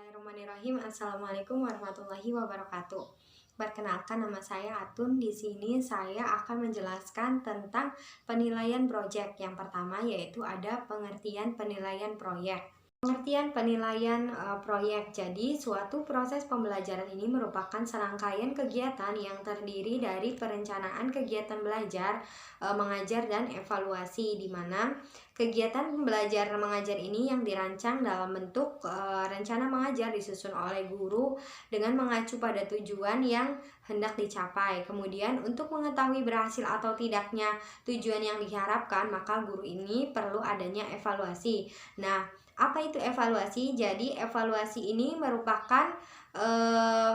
Bismillahirrahmanirrahim. Assalamualaikum warahmatullahi wabarakatuh. Perkenalkan, nama saya Atun. Di sini saya akan menjelaskan tentang penilaian proyek. Yang pertama yaitu ada pengertian penilaian proyek. Pengertian penilaian proyek. Jadi, suatu proses pembelajaran ini merupakan serangkaian kegiatan yang terdiri dari perencanaan kegiatan belajar, mengajar, dan evaluasi, di mana kegiatan belajar mengajar ini yang dirancang dalam bentuk rencana mengajar disusun oleh guru dengan mengacu pada tujuan yang hendak dicapai. Kemudian, untuk mengetahui berhasil atau tidaknya tujuan yang diharapkan, maka guru ini perlu adanya evaluasi. Nah, apa itu evaluasi? Jadi, evaluasi ini merupakan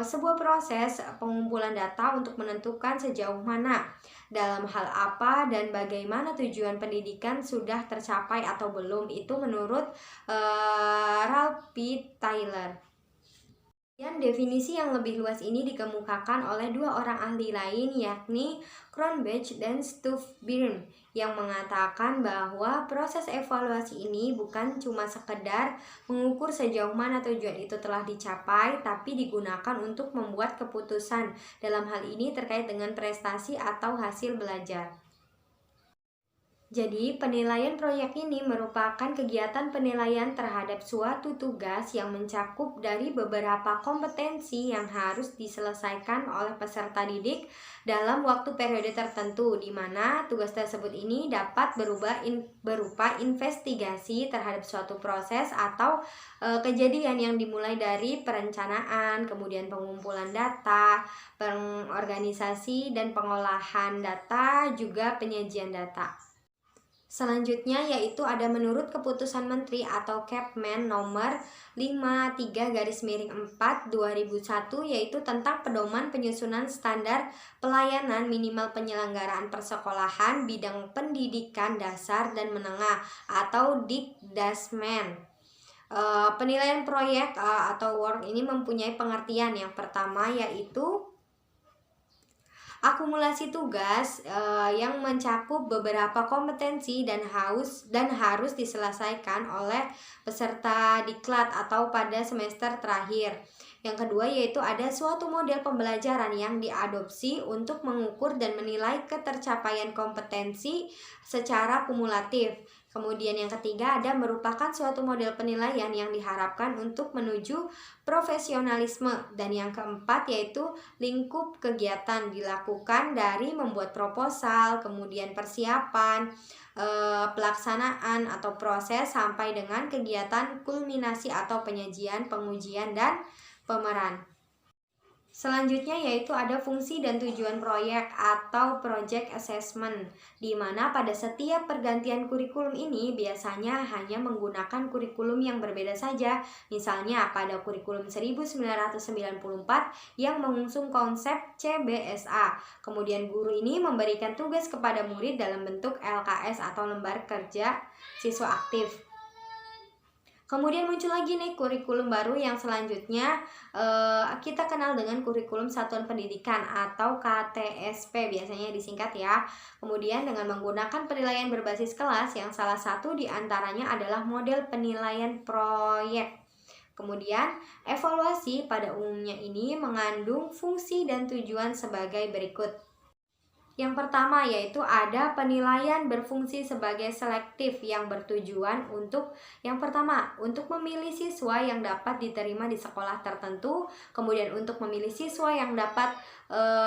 sebuah proses pengumpulan data untuk menentukan sejauh mana, dalam hal apa, dan bagaimana tujuan pendidikan sudah tercapai atau belum. Itu menurut Ralph P. Taylor. Dan definisi yang lebih luas ini dikemukakan oleh dua orang ahli lain, yakni Cronbach dan Stufbirn, yang mengatakan bahwa proses evaluasi ini bukan cuma sekedar mengukur sejauh mana tujuan itu telah dicapai, tapi digunakan untuk membuat keputusan dalam hal ini terkait dengan prestasi atau hasil belajar. Jadi, penilaian proyek ini merupakan kegiatan penilaian terhadap suatu tugas yang mencakup dari beberapa kompetensi yang harus diselesaikan oleh peserta didik dalam waktu periode tertentu, di mana tugas tersebut ini dapat berupa investigasi terhadap suatu proses atau kejadian yang dimulai dari perencanaan, kemudian pengumpulan data, pengorganisasi dan pengolahan data, juga penyajian data. Selanjutnya yaitu ada menurut Keputusan Menteri atau Kepmen nomor 53/4/2001, yaitu tentang pedoman penyusunan standar pelayanan minimal penyelenggaraan persekolahan bidang pendidikan dasar dan menengah atau Dikdasmen. Penilaian proyek atau work ini mempunyai pengertian. Yang pertama yaitu akumulasi tugas yang mencakup beberapa kompetensi dan harus diselesaikan oleh peserta diklat atau pada semester terakhir. Yang kedua yaitu ada suatu model pembelajaran yang diadopsi untuk mengukur dan menilai ketercapaian kompetensi secara kumulatif. Kemudian yang ketiga ada merupakan suatu model penilaian yang diharapkan untuk menuju profesionalisme. Dan yang keempat yaitu lingkup kegiatan dilakukan dari membuat proposal, kemudian persiapan, pelaksanaan atau proses sampai dengan kegiatan kulminasi atau penyajian, pengujian, dan pemeran. Selanjutnya yaitu ada fungsi dan tujuan proyek atau project assessment, di mana pada setiap pergantian kurikulum ini biasanya hanya menggunakan kurikulum yang berbeda saja. Misalnya pada kurikulum 1994 yang mengusung konsep CBSA. Kemudian guru ini memberikan tugas kepada murid dalam bentuk LKS atau lembar kerja siswa aktif. Kemudian muncul lagi nih kurikulum baru yang selanjutnya kita kenal dengan kurikulum satuan pendidikan atau KTSP biasanya disingkat ya. Kemudian dengan menggunakan penilaian berbasis kelas yang salah satu diantaranya adalah model penilaian proyek. Kemudian evaluasi pada umumnya ini mengandung fungsi dan tujuan sebagai berikut. Yang pertama yaitu ada penilaian berfungsi sebagai selektif yang bertujuan untuk yang pertama untuk memilih siswa yang dapat diterima di sekolah tertentu, kemudian untuk memilih siswa yang dapat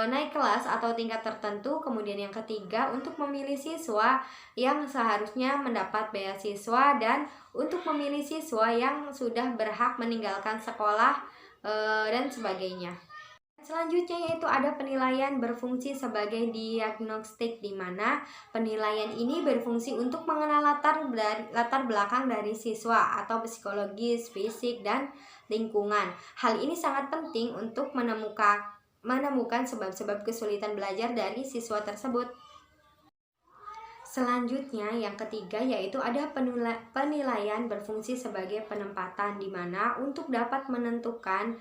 naik kelas atau tingkat tertentu, kemudian yang ketiga untuk memilih siswa yang seharusnya mendapat beasiswa, dan untuk memilih siswa yang sudah berhak meninggalkan sekolah dan sebagainya. Selanjutnya yaitu ada penilaian berfungsi sebagai diagnostik, di mana penilaian ini berfungsi untuk mengenal latar belakang dari siswa atau psikologis, fisik, dan lingkungan. Hal ini sangat penting untuk menemukan sebab-sebab kesulitan belajar dari siswa tersebut. Selanjutnya, yang ketiga yaitu ada penilaian berfungsi sebagai penempatan, di mana untuk dapat menentukan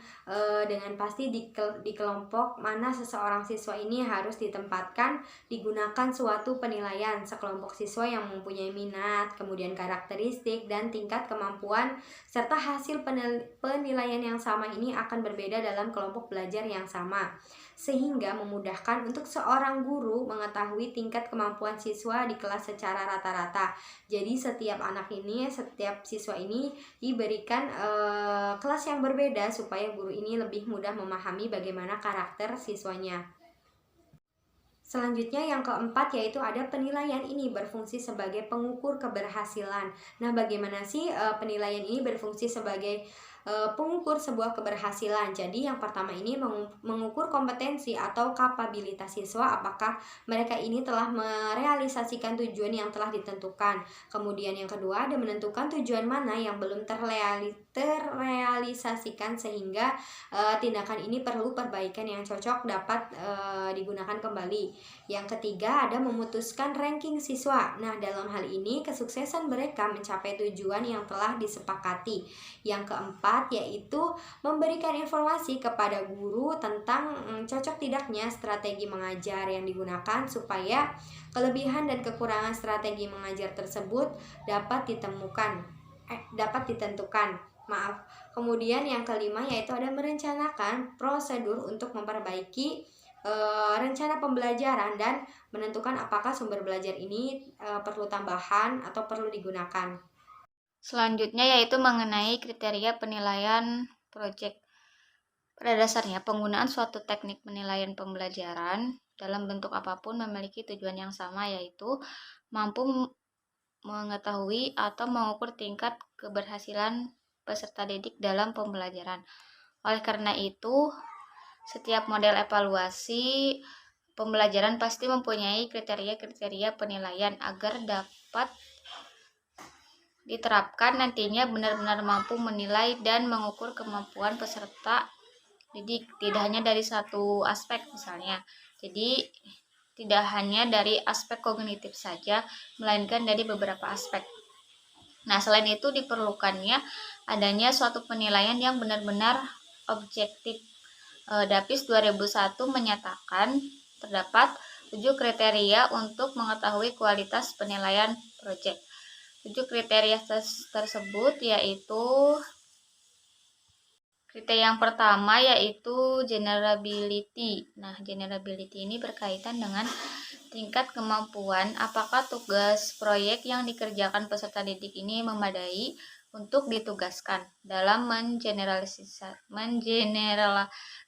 dengan pasti di kelompok mana seseorang siswa ini harus ditempatkan, digunakan suatu penilaian sekelompok siswa yang mempunyai minat, kemudian karakteristik dan tingkat kemampuan serta hasil penilaian yang sama ini akan berbeda dalam kelompok belajar yang sama, sehingga memudahkan untuk seorang guru mengetahui tingkat kemampuan siswa di kelas secara rata-rata. Jadi setiap siswa ini diberikan kelas yang berbeda supaya guru ini lebih mudah memahami bagaimana karakter siswanya. Selanjutnya yang keempat yaitu ada penilaian ini berfungsi sebagai pengukur keberhasilan. Nah, bagaimana sih penilaian ini berfungsi sebagai pengukur sebuah keberhasilan? Jadi yang pertama ini mengukur kompetensi atau kapabilitas siswa, apakah mereka ini telah merealisasikan tujuan yang telah ditentukan. Kemudian yang kedua ada menentukan tujuan mana yang belum terrealisasikan, sehingga tindakan ini perlu perbaikan yang cocok dapat digunakan kembali. Yang ketiga ada memutuskan ranking siswa. Nah, dalam hal ini kesuksesan mereka mencapai tujuan yang telah disepakati. Yang keempat yaitu memberikan informasi kepada guru tentang cocok tidaknya strategi mengajar yang digunakan supaya kelebihan dan kekurangan strategi mengajar tersebut dapat ditentukan. Kemudian yang kelima yaitu ada merencanakan prosedur untuk memperbaiki rencana pembelajaran dan menentukan apakah sumber belajar ini perlu tambahan atau perlu digunakan. Selanjutnya yaitu mengenai kriteria penilaian proyek. Pada dasarnya, penggunaan suatu teknik penilaian pembelajaran dalam bentuk apapun memiliki tujuan yang sama, yaitu mampu mengetahui atau mengukur tingkat keberhasilan peserta didik dalam pembelajaran. Oleh karena itu, setiap model evaluasi pembelajaran pasti mempunyai kriteria-kriteria penilaian agar dapat diterapkan nantinya benar-benar mampu menilai dan mengukur kemampuan peserta didik, tidak hanya dari satu aspek misalnya. Jadi tidak hanya dari aspek kognitif saja, melainkan dari beberapa aspek. Nah, selain itu diperlukannya adanya suatu penilaian yang benar-benar objektif. Dapis 2001 menyatakan terdapat 7 kriteria untuk mengetahui kualitas penilaian proyek. 7 kriteria tersebut yaitu kriteria yang pertama yaitu generability. Nah, generability ini berkaitan dengan tingkat kemampuan apakah tugas proyek yang dikerjakan peserta didik ini memadai untuk ditugaskan dalam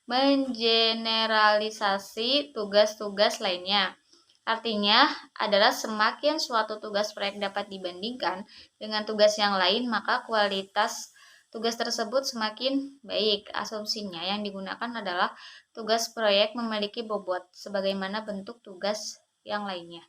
mengeneralisasi tugas-tugas lainnya. Artinya adalah semakin suatu tugas proyek dapat dibandingkan dengan tugas yang lain, maka kualitas tugas tersebut semakin baik. Asumsinya yang digunakan adalah tugas proyek memiliki bobot sebagaimana bentuk tugas yang lainnya.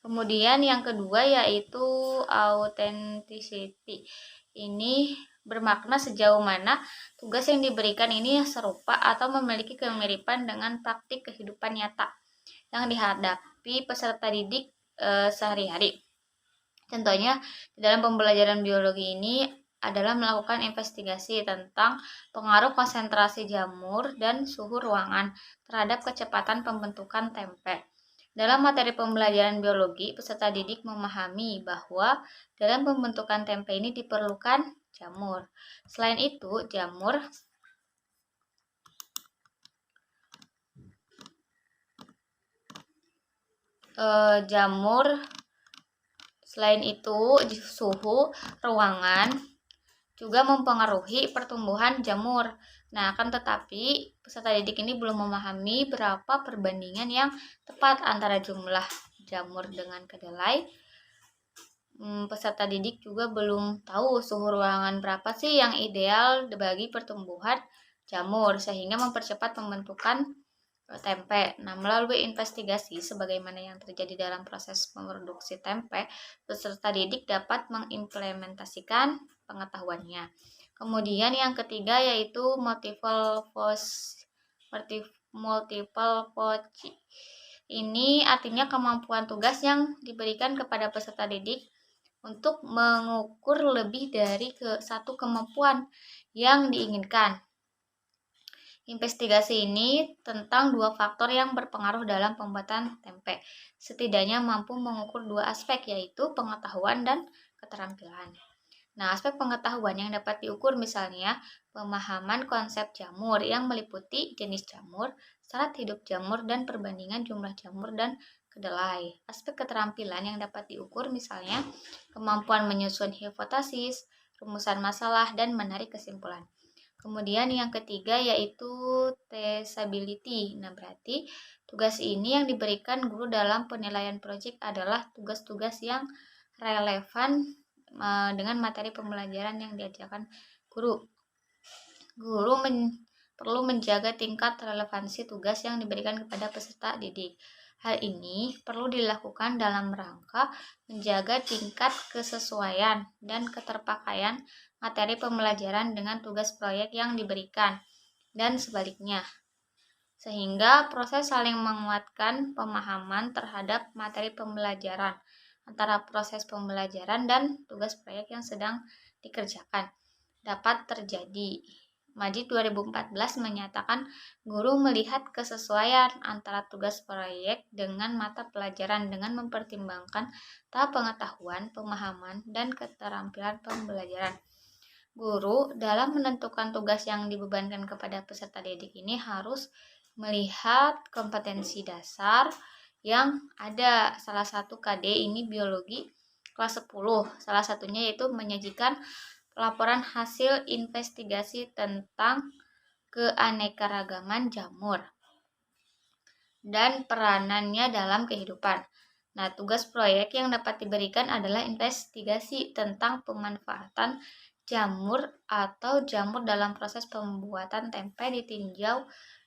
Kemudian yang kedua yaitu authenticity. Ini bermakna sejauh mana tugas yang diberikan ini serupa atau memiliki kemiripan dengan praktik kehidupan nyata yang dihadapi peserta didik sehari-hari. Contohnya, di dalam pembelajaran biologi ini adalah melakukan investigasi tentang pengaruh konsentrasi jamur dan suhu ruangan terhadap kecepatan pembentukan tempe. Dalam materi pembelajaran biologi, peserta didik memahami bahwa dalam pembentukan tempe ini diperlukan jamur. Selain itu, jamur selain itu suhu ruangan juga mempengaruhi pertumbuhan jamur. Nah, akan tetapi peserta didik ini belum memahami berapa perbandingan yang tepat antara jumlah jamur dengan kedelai. Peserta didik juga belum tahu suhu ruangan berapa sih yang ideal bagi pertumbuhan jamur sehingga mempercepat pembentukan tempe. Nah, melalui investigasi sebagaimana yang terjadi dalam proses memproduksi tempe, peserta didik dapat mengimplementasikan pengetahuannya. Kemudian yang ketiga yaitu multiple voice. Ini artinya kemampuan tugas yang diberikan kepada peserta didik untuk mengukur lebih dari satu kemampuan yang diinginkan. Investigasi ini tentang dua faktor yang berpengaruh dalam pembuatan tempe. Setidaknya mampu mengukur dua aspek, yaitu pengetahuan dan keterampilan. Nah, aspek pengetahuan yang dapat diukur misalnya pemahaman konsep jamur yang meliputi jenis jamur, syarat hidup jamur, dan perbandingan jumlah jamur dan kedelai. Aspek keterampilan yang dapat diukur misalnya kemampuan menyusun hipotesis, rumusan masalah, dan menarik kesimpulan. Kemudian yang ketiga yaitu traceability. Nah, berarti tugas ini yang diberikan guru dalam penilaian proyek adalah tugas-tugas yang relevan dengan materi pembelajaran yang diajarkan guru. Guru perlu menjaga tingkat relevansi tugas yang diberikan kepada peserta didik. Hal ini perlu dilakukan dalam rangka menjaga tingkat kesesuaian dan keterpakaian materi pembelajaran dengan tugas proyek yang diberikan, dan sebaliknya, sehingga proses saling menguatkan pemahaman terhadap materi pembelajaran antara proses pembelajaran dan tugas proyek yang sedang dikerjakan dapat terjadi. Majid 2014 menyatakan guru melihat kesesuaian antara tugas proyek dengan mata pelajaran dengan mempertimbangkan tahap pengetahuan, pemahaman, dan keterampilan pembelajaran. Guru dalam menentukan tugas yang dibebankan kepada peserta didik ini harus melihat kompetensi dasar yang ada. Salah satu KD ini biologi kelas 10. Salah satunya yaitu menyajikan laporan hasil investigasi tentang keanekaragaman jamur dan peranannya dalam kehidupan. Nah, tugas proyek yang dapat diberikan adalah investigasi tentang pemanfaatan jamur atau jamur dalam proses pembuatan tempe ditinjau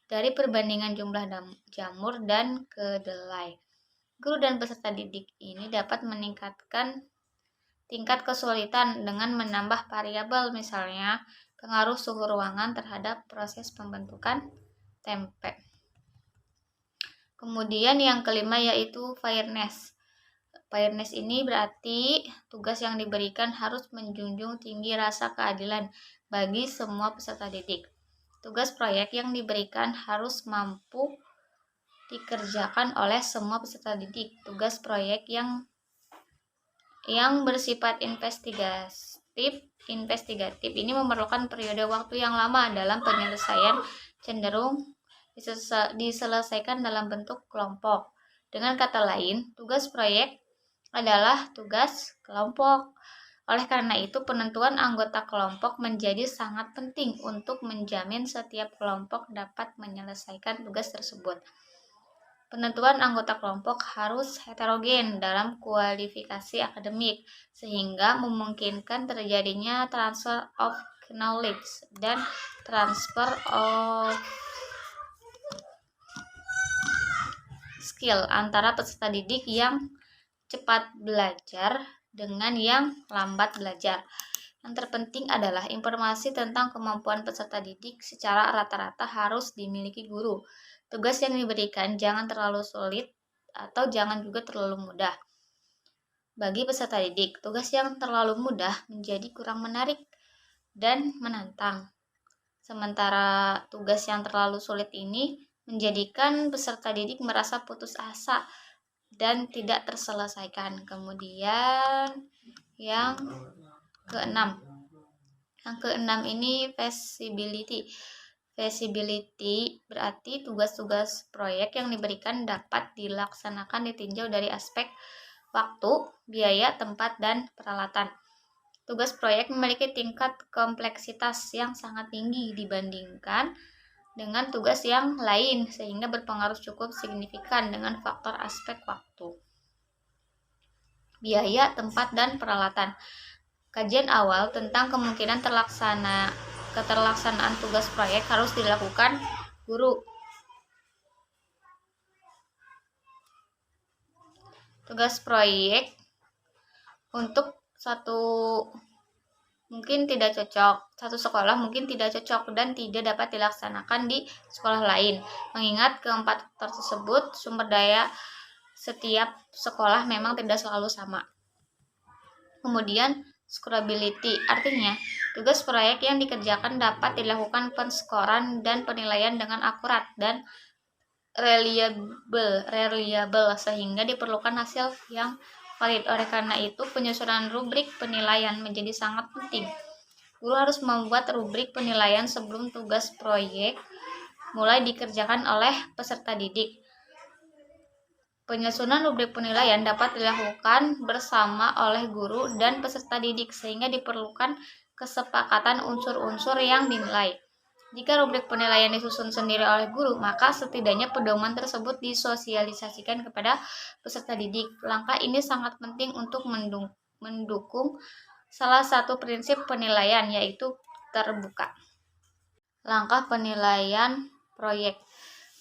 dari perbandingan jumlah jamur dan kedelai. Guru dan peserta didik ini dapat meningkatkan tingkat kesulitan dengan menambah variabel, misalnya pengaruh suhu ruangan terhadap proses pembentukan tempe. Kemudian yang kelima yaitu fairness. Fairness ini berarti tugas yang diberikan harus menjunjung tinggi rasa keadilan bagi semua peserta didik. Tugas proyek yang diberikan harus mampu dikerjakan oleh semua peserta didik. Tugas proyek yang bersifat investigatif ini memerlukan periode waktu yang lama dalam penyelesaian, cenderung diselesaikan dalam bentuk kelompok. Dengan kata lain, tugas proyek adalah tugas kelompok. Oleh karena itu, penentuan anggota kelompok menjadi sangat penting untuk menjamin setiap kelompok dapat menyelesaikan tugas tersebut. Penentuan anggota kelompok harus heterogen dalam kualifikasi akademik, sehingga memungkinkan terjadinya transfer of knowledge dan transfer of skill antara peserta didik yang cepat belajar dengan yang lambat belajar. Yang terpenting adalah informasi tentang kemampuan peserta didik secara rata-rata harus dimiliki guru. Tugas yang diberikan jangan terlalu sulit atau jangan juga terlalu mudah. Bagi peserta didik, tugas yang terlalu mudah menjadi kurang menarik dan menantang. Sementara tugas yang terlalu sulit ini menjadikan peserta didik merasa putus asa dan tidak terselesaikan. Kemudian yang keenam. Yang keenam ini feasibility. Feasibility berarti tugas-tugas proyek yang diberikan dapat dilaksanakan ditinjau dari aspek waktu, biaya, tempat, dan peralatan. Tugas proyek memiliki tingkat kompleksitas yang sangat tinggi dibandingkan dengan tugas yang lain, sehingga berpengaruh cukup signifikan dengan faktor aspek waktu, biaya, tempat, dan peralatan. Kajian awal tentang kemungkinan keterlaksanaan tugas proyek harus dilakukan guru. Tugas proyek untuk satu mungkin tidak cocok, satu sekolah mungkin tidak cocok dan tidak dapat dilaksanakan di sekolah lain. Mengingat keempat tersebut, sumber daya setiap sekolah memang tidak selalu sama. Kemudian scalability, artinya tugas proyek yang dikerjakan dapat dilakukan penskoran dan penilaian dengan akurat dan reliable sehingga diperlukan hasil yang valid. Oleh karena itu, penyusunan rubrik penilaian menjadi sangat penting. Guru harus membuat rubrik penilaian sebelum tugas proyek mulai dikerjakan oleh peserta didik. Penyusunan rubrik penilaian dapat dilakukan bersama oleh guru dan peserta didik sehingga diperlukan kesepakatan unsur-unsur yang dinilai. Jika rubrik penilaian disusun sendiri oleh guru, maka setidaknya pedoman tersebut disosialisasikan kepada peserta didik. Langkah ini sangat penting untuk mendukung salah satu prinsip penilaian, yaitu terbuka. Langkah penilaian proyek.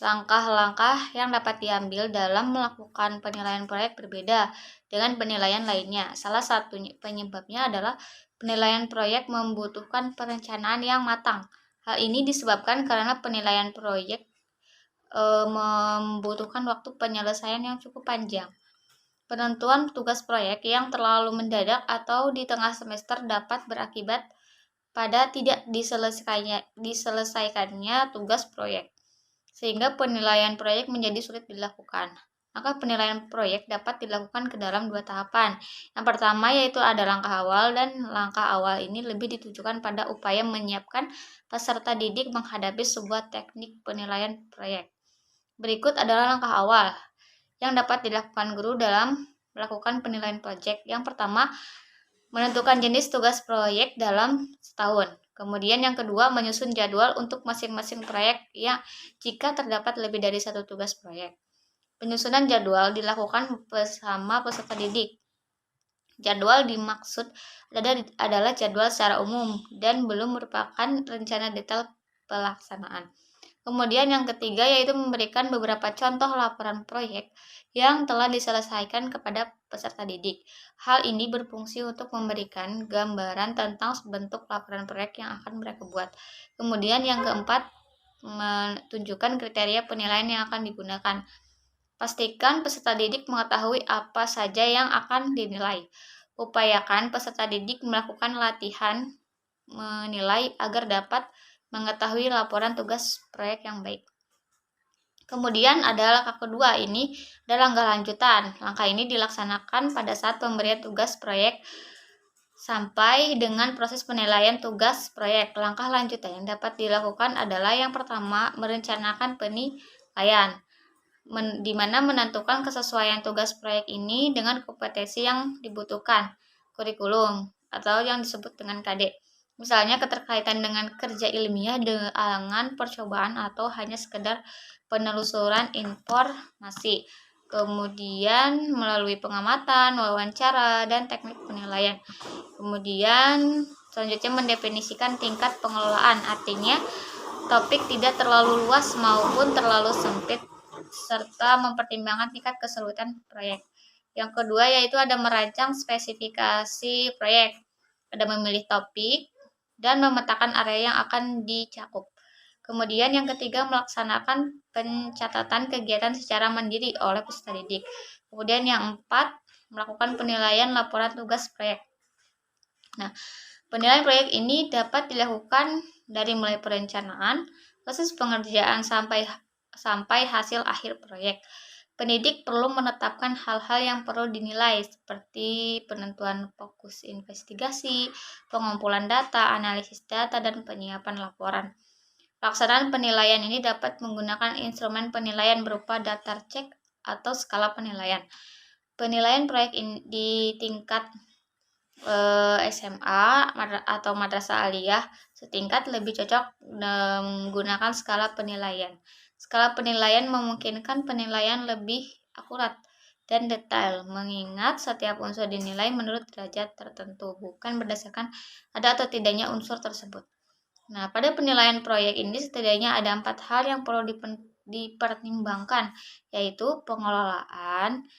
Langkah-langkah yang dapat diambil dalam melakukan penilaian proyek berbeda dengan penilaian lainnya. Salah satu penyebabnya adalah penilaian proyek membutuhkan perencanaan yang matang. Hal ini disebabkan karena penilaian proyek membutuhkan waktu penyelesaian yang cukup panjang. Penentuan tugas proyek yang terlalu mendadak atau di tengah semester dapat berakibat pada tidak diselesaikannya tugas proyek, sehingga penilaian proyek menjadi sulit dilakukan. Maka penilaian proyek dapat dilakukan ke dalam 2 tahapan. Yang pertama yaitu ada langkah awal, dan langkah awal ini lebih ditujukan pada upaya menyiapkan peserta didik menghadapi sebuah teknik penilaian proyek. Berikut adalah langkah awal yang dapat dilakukan guru dalam melakukan penilaian proyek. Yang pertama, menentukan jenis tugas proyek dalam setahun. Kemudian yang kedua, menyusun jadwal untuk masing-masing proyek ya jika terdapat lebih dari satu tugas proyek. Penyusunan jadwal dilakukan bersama peserta didik. Jadwal dimaksud adalah jadwal secara umum dan belum merupakan rencana detail pelaksanaan. Kemudian yang ketiga yaitu memberikan beberapa contoh laporan proyek yang telah diselesaikan kepada peserta didik. Hal ini berfungsi untuk memberikan gambaran tentang bentuk laporan proyek yang akan mereka buat. Kemudian yang keempat, menunjukkan kriteria penilaian yang akan digunakan. Pastikan peserta didik mengetahui apa saja yang akan dinilai. Upayakan peserta didik melakukan latihan menilai agar dapat mengetahui laporan tugas proyek yang baik. Kemudian ada langkah kedua, ini adalah langkah lanjutan. Langkah ini dilaksanakan pada saat pemberian tugas proyek sampai dengan proses penilaian tugas proyek. Langkah lanjutan yang dapat dilakukan adalah yang pertama, merencanakan penilaian, di mana menentukan kesesuaian tugas proyek ini dengan kompetensi yang dibutuhkan, kurikulum atau yang disebut dengan KD. Misalnya keterkaitan dengan kerja ilmiah dengan percobaan atau hanya sekedar penelusuran informasi. Kemudian melalui pengamatan, wawancara, dan teknik penilaian. Kemudian selanjutnya mendefinisikan tingkat pengelolaan, artinya topik tidak terlalu luas maupun terlalu sempit, serta mempertimbangkan tingkat kesulitan proyek. Yang kedua yaitu ada merancang spesifikasi proyek, ada memilih topik, dan memetakan area yang akan dicakup. Kemudian yang ketiga, melaksanakan pencatatan kegiatan secara mandiri oleh peserta didik. Kemudian yang empat, melakukan penilaian laporan tugas proyek. Nah, penilaian proyek ini dapat dilakukan dari mulai perencanaan, proses pengerjaan sampai hasil akhir proyek. Pendidik perlu menetapkan hal-hal yang perlu dinilai seperti penentuan fokus investigasi, pengumpulan data, analisis data, dan penyiapan laporan. Pelaksanaan penilaian ini dapat menggunakan instrumen penilaian berupa datar cek atau skala penilaian. Penilaian proyek di tingkat SMA atau madrasah aliyah setingkat lebih cocok menggunakan skala penilaian. Skala penilaian memungkinkan penilaian lebih akurat dan detail, mengingat setiap unsur dinilai menurut derajat tertentu, bukan berdasarkan ada atau tidaknya unsur tersebut. Nah, pada penilaian proyek ini setidaknya ada 4 hal yang perlu dipertimbangkan, yaitu pengelolaan,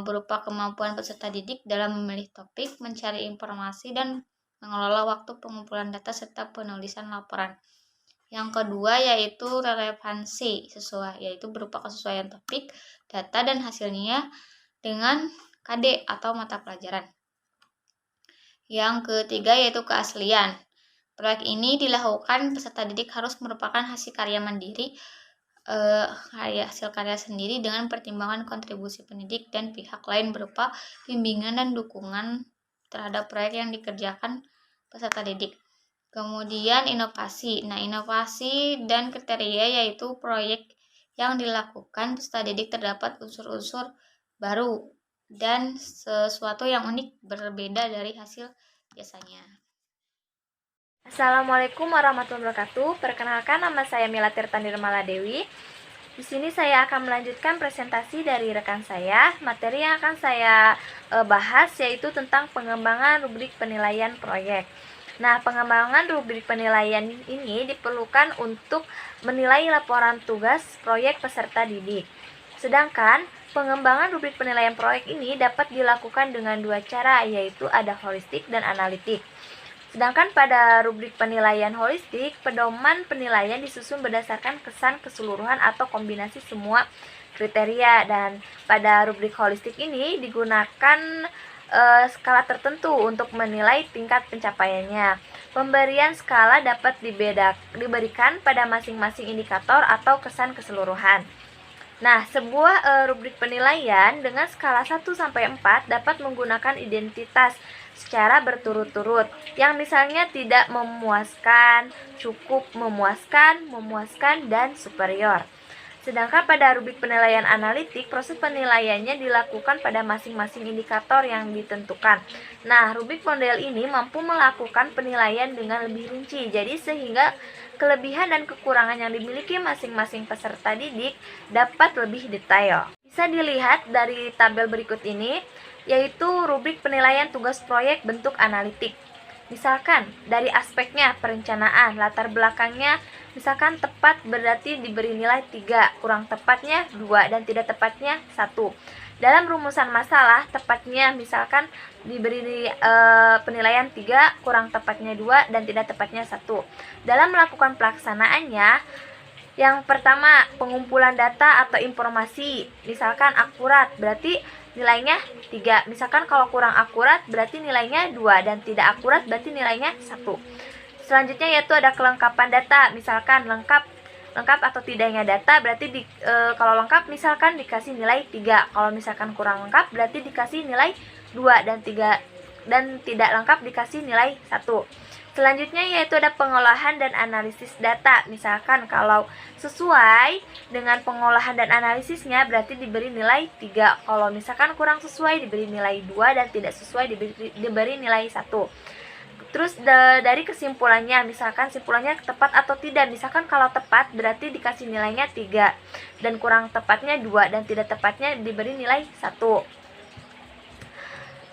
berupa kemampuan peserta didik dalam memilih topik, mencari informasi, dan mengelola waktu pengumpulan data serta penulisan laporan. Yang kedua yaitu relevansi sesuai, yaitu berupa kesesuaian topik, data, dan hasilnya dengan KD atau mata pelajaran. Yang ketiga yaitu keaslian. Proyek ini dilakukan peserta didik harus merupakan hasil karya mandiri, hasil karya sendiri dengan pertimbangan kontribusi pendidik dan pihak lain berupa bimbingan dan dukungan terhadap proyek yang dikerjakan peserta didik. Kemudian inovasi. Nah, inovasi dan kriteria yaitu proyek yang dilakukan peserta didik terdapat unsur-unsur baru dan sesuatu yang unik berbeda dari hasil biasanya. Assalamualaikum warahmatullahi wabarakatuh. Perkenalkan, nama saya Mila Tirta Nirmala Dewi. Di sini saya akan melanjutkan presentasi dari rekan saya. Materi yang akan saya bahas yaitu tentang pengembangan rubrik penilaian proyek. Nah, pengembangan rubrik penilaian ini diperlukan untuk menilai laporan tugas proyek peserta didik. Sedangkan pengembangan rubrik penilaian proyek ini dapat dilakukan dengan dua cara, yaitu ada holistik dan analitik. Sedangkan pada rubrik penilaian holistik, pedoman penilaian disusun berdasarkan kesan keseluruhan atau kombinasi semua kriteria, dan pada rubrik holistik ini digunakan skala tertentu untuk menilai tingkat pencapaiannya. Pemberian skala dapat diberikan pada masing-masing indikator atau kesan keseluruhan. Nah, sebuah rubrik penilaian dengan skala 1 sampai 4 dapat menggunakan identitas secara berturut-turut, yang misalnya tidak memuaskan, cukup memuaskan, dan superior. Sedangkan pada rubrik penilaian analitik, proses penilaiannya dilakukan pada masing-masing indikator yang ditentukan. Nah, rubrik model ini mampu melakukan penilaian dengan lebih rinci, jadi sehingga kelebihan dan kekurangan yang dimiliki masing-masing peserta didik dapat lebih detail. Bisa dilihat dari tabel berikut ini, yaitu rubrik penilaian tugas proyek bentuk analitik. Misalkan dari aspeknya perencanaan, latar belakangnya misalkan tepat berarti diberi nilai 3, kurang tepatnya 2, dan tidak tepatnya 1. Dalam rumusan masalah, tepatnya misalkan diberi penilaian 3, kurang tepatnya 2, dan tidak tepatnya 1. Dalam melakukan pelaksanaannya, yang pertama, pengumpulan data atau informasi, misalkan akurat, berarti nilainya 3. Misalkan kalau kurang akurat, berarti nilainya 2, dan tidak akurat, berarti nilainya 1. Selanjutnya yaitu ada kelengkapan data, misalkan lengkap atau tidaknya data, berarti kalau lengkap misalkan dikasih nilai 3, kalau misalkan kurang lengkap berarti dikasih nilai 2, dan tidak lengkap dikasih nilai 1. Selanjutnya yaitu ada pengolahan dan analisis data. Misalkan kalau sesuai dengan pengolahan dan analisisnya berarti diberi nilai 3. Kalau misalkan kurang sesuai diberi nilai 2, dan tidak sesuai diberi nilai 1. Terus dari kesimpulannya, misalkan simpulannya tepat atau tidak. Misalkan kalau tepat berarti dikasih nilainya 3, dan kurang tepatnya 2, dan tidak tepatnya diberi nilai 1.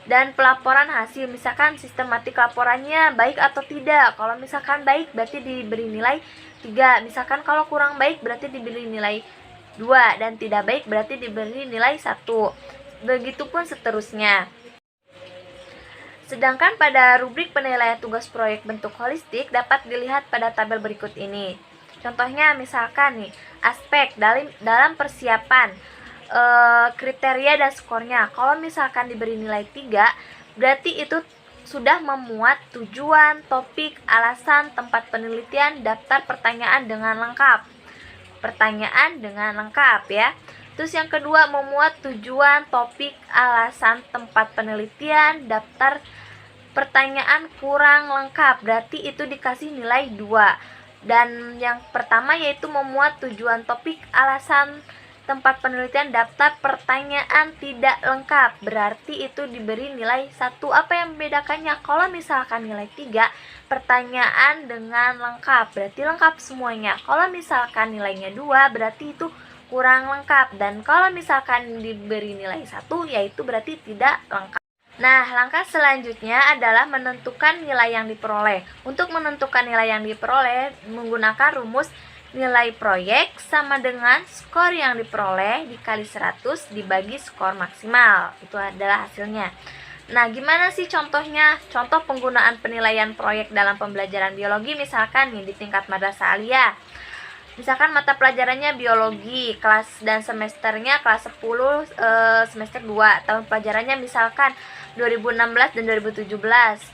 Dan pelaporan hasil, misalkan sistematik laporannya baik atau tidak. Kalau misalkan baik berarti diberi nilai 3. Misalkan kalau kurang baik berarti diberi nilai 2, dan tidak baik berarti diberi nilai 1. Begitupun seterusnya. Sedangkan pada rubrik penilaian tugas proyek bentuk holistik dapat dilihat pada tabel berikut ini. Contohnya misalkan nih, aspek dalam persiapan, kriteria dan skornya. Kalau misalkan diberi nilai 3, berarti itu sudah memuat tujuan, topik, alasan, tempat penelitian, daftar pertanyaan dengan lengkap. Ya. Terus yang kedua, memuat tujuan, topik, alasan, tempat penelitian, daftar pertanyaan kurang lengkap, berarti itu dikasih nilai 2. Dan yang pertama yaitu memuat tujuan, topik, alasan, tempat penelitian, daftar pertanyaan tidak lengkap, berarti itu diberi nilai 1. Apa yang membedakannya? Kalau misalkan nilai 3, pertanyaan dengan lengkap, berarti lengkap semuanya. Kalau misalkan nilainya 2, berarti itu kurang lengkap. Dan kalau misalkan diberi nilai 1, yaitu berarti tidak lengkap. Nah, langkah selanjutnya adalah menentukan nilai yang diperoleh. Untuk menentukan nilai yang diperoleh menggunakan rumus nilai proyek sama dengan skor yang diperoleh dikali 100 dibagi skor maksimal. Itu adalah hasilnya. Nah, gimana sih contohnya? Contoh penggunaan penilaian proyek dalam pembelajaran biologi misalkan nih di tingkat madrasah aliyah. Misalkan mata pelajarannya biologi, kelas dan semesternya kelas 10 semester 2. Tahun pelajarannya misalkan 2016 dan 2017.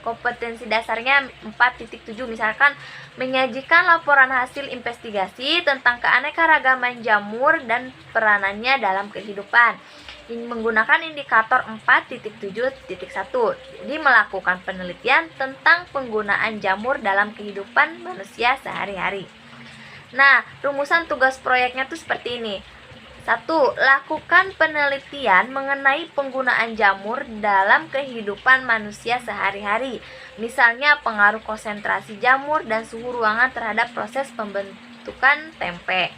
Kompetensi dasarnya 4.7 misalkan menyajikan laporan hasil investigasi tentang keanekaragaman jamur dan peranannya dalam kehidupan. Menggunakan indikator 4.7.1. Jadi melakukan penelitian tentang penggunaan jamur dalam kehidupan manusia sehari-hari. Nah, rumusan tugas proyeknya tuh seperti ini. 1. Lakukan penelitian mengenai penggunaan jamur dalam kehidupan manusia sehari-hari. Misalnya pengaruh konsentrasi jamur dan suhu ruangan terhadap proses pembentukan tempe.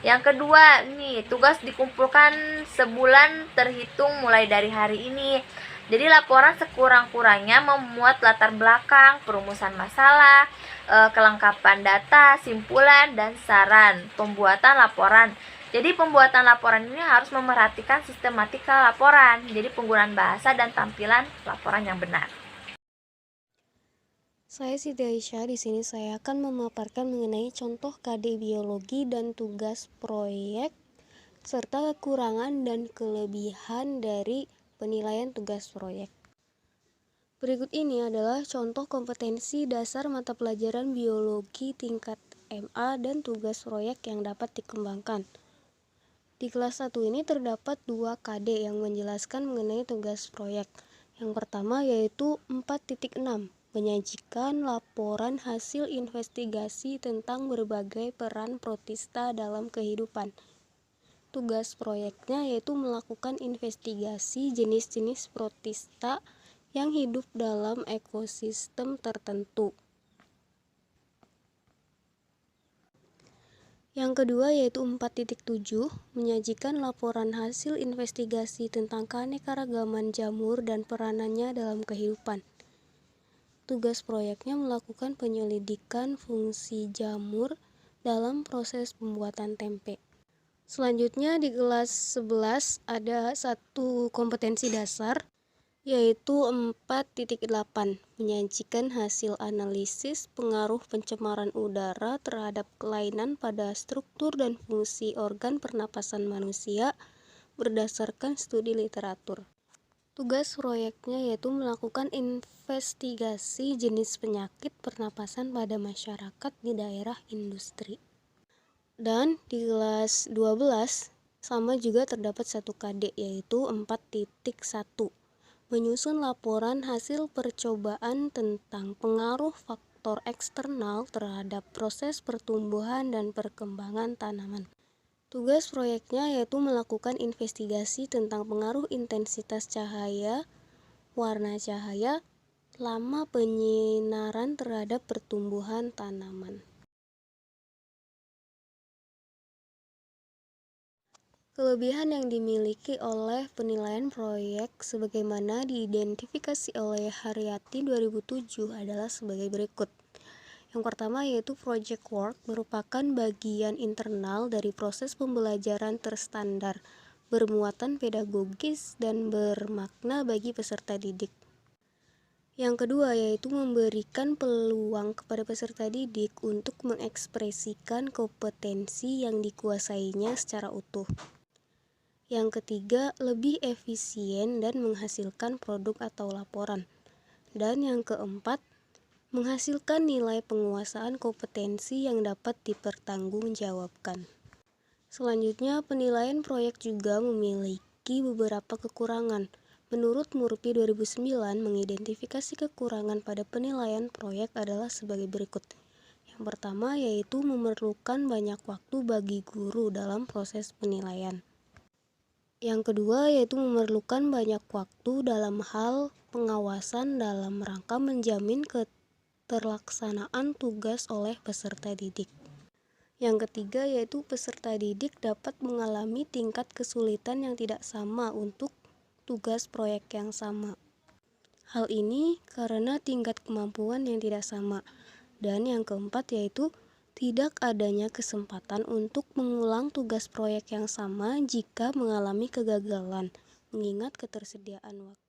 Yang kedua, nih, tugas dikumpulkan sebulan terhitung mulai dari hari ini. Jadi laporan sekurang-kurangnya memuat latar belakang, perumusan masalah, kelengkapan data, simpulan, dan saran pembuatan laporan. Jadi pembuatan laporan ini harus memerhatikan sistematika laporan, jadi penggunaan bahasa dan tampilan laporan yang benar. Saya Siti Aisyah. Di sini saya akan memaparkan mengenai contoh KD biologi dan tugas proyek serta kekurangan dan kelebihan dari penilaian tugas proyek. Berikut ini adalah contoh kompetensi dasar mata pelajaran biologi tingkat MA dan tugas proyek yang dapat dikembangkan. Di kelas 1 ini terdapat 2 KD yang menjelaskan mengenai tugas proyek. Yang pertama yaitu 4.6, menyajikan laporan hasil investigasi tentang berbagai peran protista dalam kehidupan. Tugas proyeknya yaitu melakukan investigasi jenis-jenis protista yang hidup dalam ekosistem tertentu. Yang kedua yaitu 4.7, menyajikan laporan hasil investigasi tentang keanekaragaman jamur dan peranannya dalam kehidupan. Tugas proyeknya melakukan penyelidikan fungsi jamur dalam proses pembuatan tempe. Selanjutnya di kelas 11 ada satu kompetensi dasar yaitu 4.8, menyajikan hasil analisis pengaruh pencemaran udara terhadap kelainan pada struktur dan fungsi organ pernapasan manusia berdasarkan studi literatur. Tugas proyeknya yaitu melakukan investigasi jenis penyakit pernapasan pada masyarakat di daerah industri. Dan di kelas 12 sama juga terdapat satu KD yaitu 4.1, menyusun laporan hasil percobaan tentang pengaruh faktor eksternal terhadap proses pertumbuhan dan perkembangan tanaman. Tugas proyeknya yaitu melakukan investigasi tentang pengaruh intensitas cahaya, warna cahaya, lama penyinaran terhadap pertumbuhan tanaman. Kelebihan yang dimiliki oleh penilaian proyek sebagaimana diidentifikasi oleh Haryati 2007 adalah sebagai berikut. Yang pertama yaitu project work merupakan bagian internal dari proses pembelajaran terstandar, bermuatan pedagogis dan bermakna bagi peserta didik. Yang kedua yaitu memberikan peluang kepada peserta didik untuk mengekspresikan kompetensi yang dikuasainya secara utuh. Yang ketiga, lebih efisien dan menghasilkan produk atau laporan. Dan yang keempat, menghasilkan nilai penguasaan kompetensi yang dapat dipertanggungjawabkan. Selanjutnya, penilaian proyek juga memiliki beberapa kekurangan. Menurut Murphy 2009, mengidentifikasi kekurangan pada penilaian proyek adalah sebagai berikut. Yang pertama yaitu memerlukan banyak waktu bagi guru dalam proses penilaian. Yang kedua yaitu memerlukan banyak waktu dalam hal pengawasan dalam rangka menjamin keterlaksanaan tugas oleh peserta didik. Yang ketiga yaitu peserta didik dapat mengalami tingkat kesulitan yang tidak sama untuk tugas proyek yang sama. Hal ini karena tingkat kemampuan yang tidak sama. Dan yang keempat yaitu tidak adanya kesempatan untuk mengulang tugas proyek yang sama jika mengalami kegagalan, mengingat ketersediaan waktu.